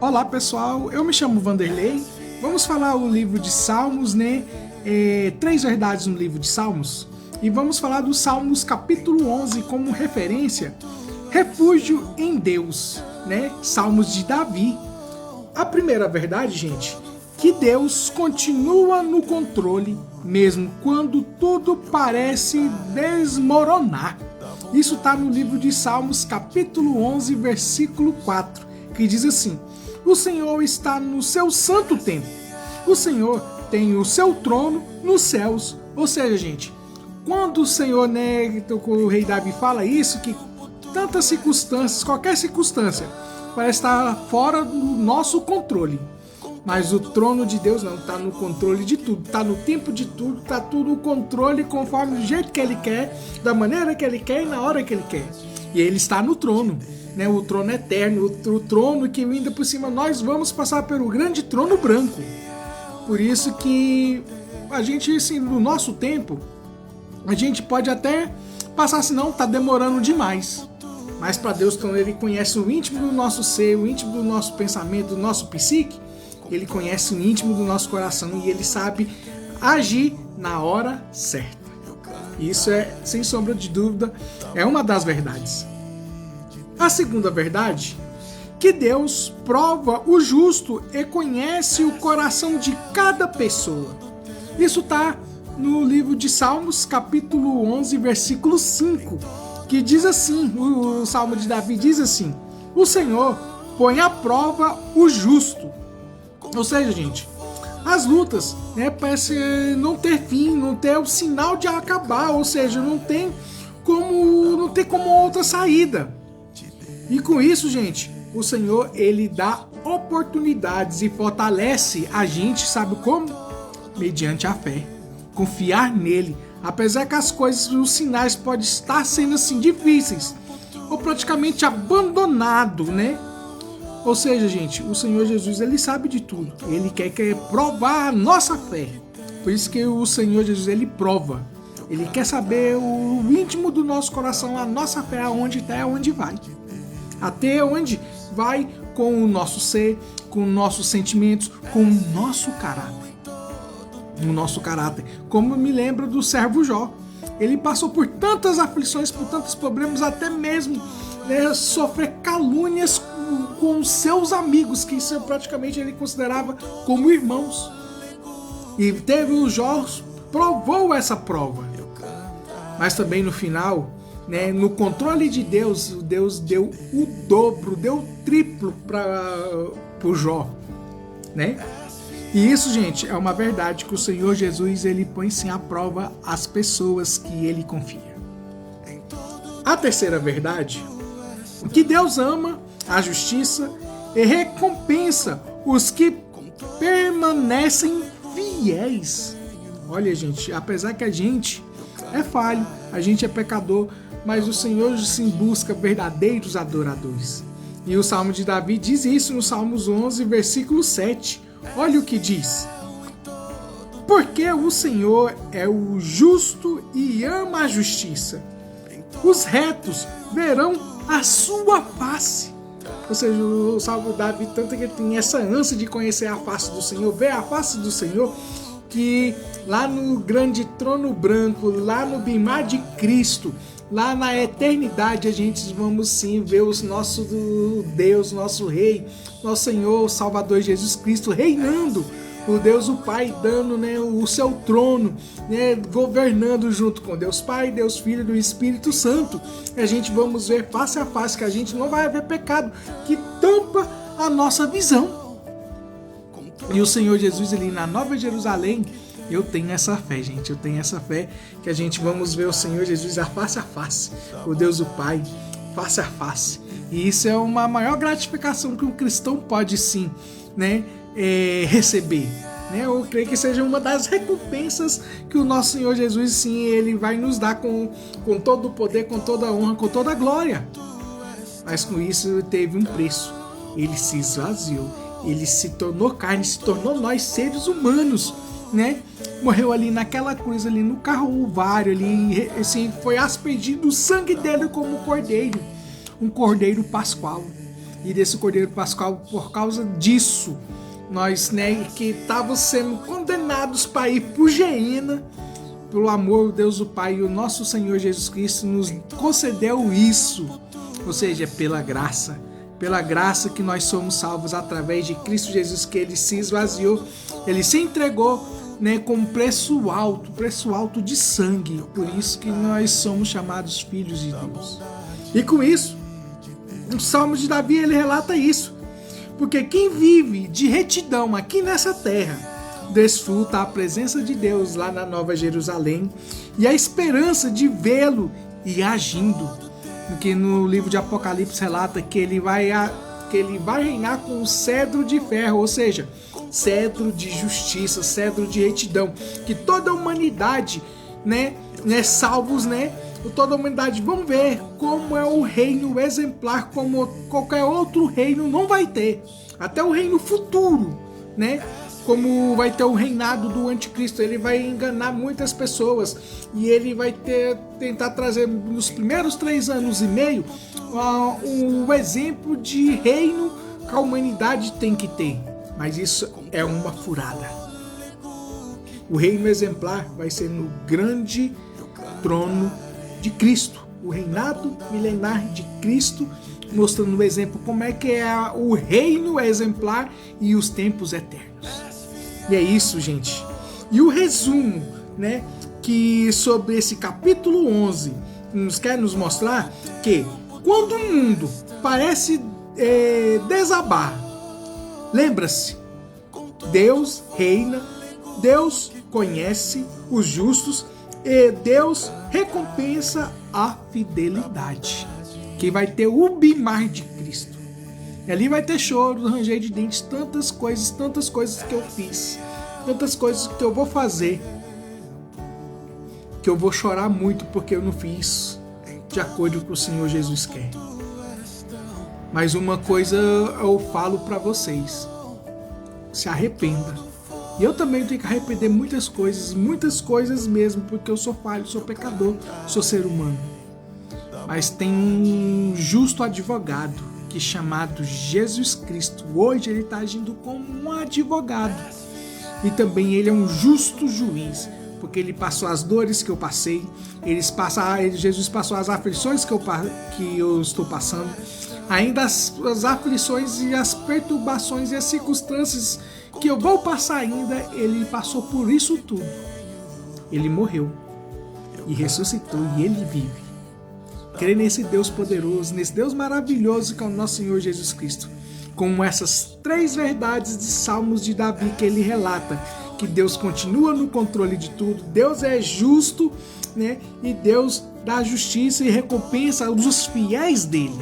Olá pessoal, eu me chamo Vanderlei. Vamos falar o livro de Salmos, né? Três verdades no livro de Salmos. E vamos falar do Salmos capítulo 11 como referência. Refúgio em Deus, né? Salmos de Davi. A primeira verdade, gente, que Deus continua no controle, mesmo quando tudo parece desmoronar. Isso está no livro de Salmos capítulo 11, versículo 4, que diz assim: o Senhor está no seu santo templo. O Senhor tem o seu trono nos céus. Ou seja, gente, quando o Senhor, né, o rei Davi fala isso, que tantas circunstâncias, qualquer circunstância, parece estar fora do nosso controle. Mas o trono de Deus não, está no controle de tudo, está no tempo de tudo, está tudo no controle conforme do jeito que Ele quer, da maneira que Ele quer e na hora que Ele quer. E Ele está no trono, né? O trono eterno, o trono que ainda por cima nós vamos passar pelo grande trono branco. Por isso que a gente, assim, no nosso tempo, a gente pode até passar assim, não, está demorando demais. Mas para Deus, quando Ele conhece o íntimo do nosso ser, o íntimo do nosso pensamento, do nosso psique, Ele conhece o íntimo do nosso coração e Ele sabe agir na hora certa. Isso é, sem sombra de dúvida, é uma das verdades. A segunda verdade, que Deus prova o justo e conhece o coração de cada pessoa. Isso está no livro de Salmos, capítulo 11, versículo 5, que diz assim, o Salmo de Davi diz assim: o Senhor põe à prova o justo. Ou seja, gente, as lutas, né, parece não ter fim, não ter o sinal de acabar, ou seja, não tem como outra saída. E com isso, gente, o Senhor, Ele dá oportunidades e fortalece a gente, sabe como? Mediante a fé. Confiar nele, apesar que as coisas, os sinais podem estar sendo assim difíceis, ou praticamente abandonado, né? Ou seja, gente, o Senhor Jesus, Ele sabe de tudo. Ele quer provar a nossa fé. Por isso que o Senhor Jesus, Ele prova. Ele quer saber o íntimo do nosso coração, a nossa fé, aonde está e aonde vai. Até onde vai com o nosso ser, com nossos sentimentos, com o nosso caráter. O nosso caráter. Como me lembro do servo Jó. Ele passou por tantas aflições, por tantos problemas, até mesmo, né, sofrer calúnias com seus amigos, que isso praticamente ele considerava como irmãos. E teve o Jó, provou essa prova. Mas também no final, né, no controle de Deus, Deus deu o dobro, deu o triplo para o Jó, né? E isso, gente, é uma verdade que o Senhor Jesus, Ele põe sim à prova as pessoas que Ele confia. A terceira verdade, que Deus ama a justiça e recompensa os que permanecem fiéis. Olha, gente, apesar que a gente é falho, a gente é pecador, mas o Senhor sim busca verdadeiros adoradores. E o Salmo de Davi diz isso no Salmos 11, versículo 7. Olha o que diz: porque o Senhor é o justo e ama a justiça. Os retos verão a sua face. Ou seja, o Salmo de Davi, tanto que ele tem essa ânsia de conhecer a face do Senhor, ver a face do Senhor, que lá no grande trono branco, lá no bimar de Cristo, lá na eternidade, a gente vamos sim ver o nosso Deus, nosso Rei, nosso Senhor, Salvador Jesus Cristo reinando, o Deus o Pai dando, né, o seu trono, né, governando junto com Deus Pai, Deus Filho e do Espírito Santo. E a gente vamos ver face a face que a gente não vai haver pecado que tampa a nossa visão. E o Senhor Jesus, Ele na Nova Jerusalém, eu tenho essa fé, gente, eu tenho essa fé que a gente vamos ver o Senhor Jesus a face, o Deus o Pai, face a face. E isso é uma maior gratificação que um cristão pode sim, né, receber. Né? Eu creio que seja uma das recompensas que o nosso Senhor Jesus, sim, Ele vai nos dar com todo o poder, com toda a honra, com toda a glória. Mas com isso teve um preço. Ele se esvaziou, Ele se tornou carne, se tornou nós seres humanos, né? Morreu ali naquela cruz, ali no Calvário, ali, assim, foi aspergido o sangue dele como um cordeiro pascual. e desse Cordeiro Pascal. Por causa disso, nós, né, que estávamos sendo condenados para ir por Geena, pelo amor de Deus o Pai e o nosso Senhor Jesus Cristo nos concedeu isso. Ou seja, pela graça que nós somos salvos através de Cristo Jesus, que ele se esvaziou, ele se entregou, né, com preço alto de sangue. Por isso que nós somos chamados filhos de Deus. E com isso, o Salmo de Davi, ele relata isso. Porque quem vive de retidão aqui nessa terra desfruta a presença de Deus lá na Nova Jerusalém e a esperança de vê-lo e agindo. Porque no livro de Apocalipse relata que ele vai reinar com o cedro de ferro, ou seja, cedro de justiça, cedro de retidão, que toda a humanidade, né, salvos, né, toda a humanidade vão ver como é o reino exemplar, como qualquer outro reino não vai ter, até o reino futuro, né? Como vai ter o reinado do anticristo, ele vai enganar muitas pessoas e ele vai tentar trazer nos primeiros 3 anos e meio um exemplo de reino que a humanidade tem que ter. Mas isso é uma furada. O reino exemplar vai ser no grande trono de Cristo, o reinado milenar de Cristo, mostrando o exemplo como é que é o reino exemplar e os tempos eternos. E é isso, gente. E o resumo, né, que sobre esse capítulo 11 nos quer nos mostrar que quando o mundo parece desabar, lembra-se, Deus reina, Deus conhece os justos e Deus recompensa a fidelidade. Que vai ter o bimar de Cristo. E ali vai ter choro, ranger de dentes, tantas coisas que eu fiz, tantas coisas que eu vou fazer, que eu vou chorar muito porque eu não fiz de acordo com o que o Senhor Jesus quer. Mas uma coisa eu falo para vocês: se arrependa. E eu também tenho que arrepender muitas coisas mesmo, porque eu sou falho, sou pecador, sou ser humano. Mas tem um justo advogado, que é chamado Jesus Cristo. Hoje ele está agindo como um advogado. E também ele é um justo juiz, porque ele passou as dores que eu passei, Jesus passou as aflições que eu estou passando, ainda as aflições e as perturbações e as circunstâncias que eu vou passar ainda, ele passou por isso tudo. Ele morreu e ressuscitou e ele vive. Crê nesse Deus poderoso, nesse Deus maravilhoso que é o nosso Senhor Jesus Cristo. Como essas 3 verdades de Salmos de Davi que ele relata, que Deus continua no controle de tudo, Deus é justo, né? E Deus dá justiça e recompensa os fiéis dele.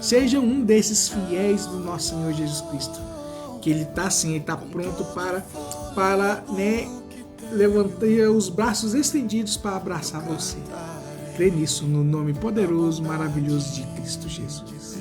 Seja um desses fiéis do nosso Senhor Jesus Cristo, que ele está assim, ele está pronto para né, levantar os braços estendidos para abraçar você. Crê nisso no nome poderoso, maravilhoso de Cristo Jesus.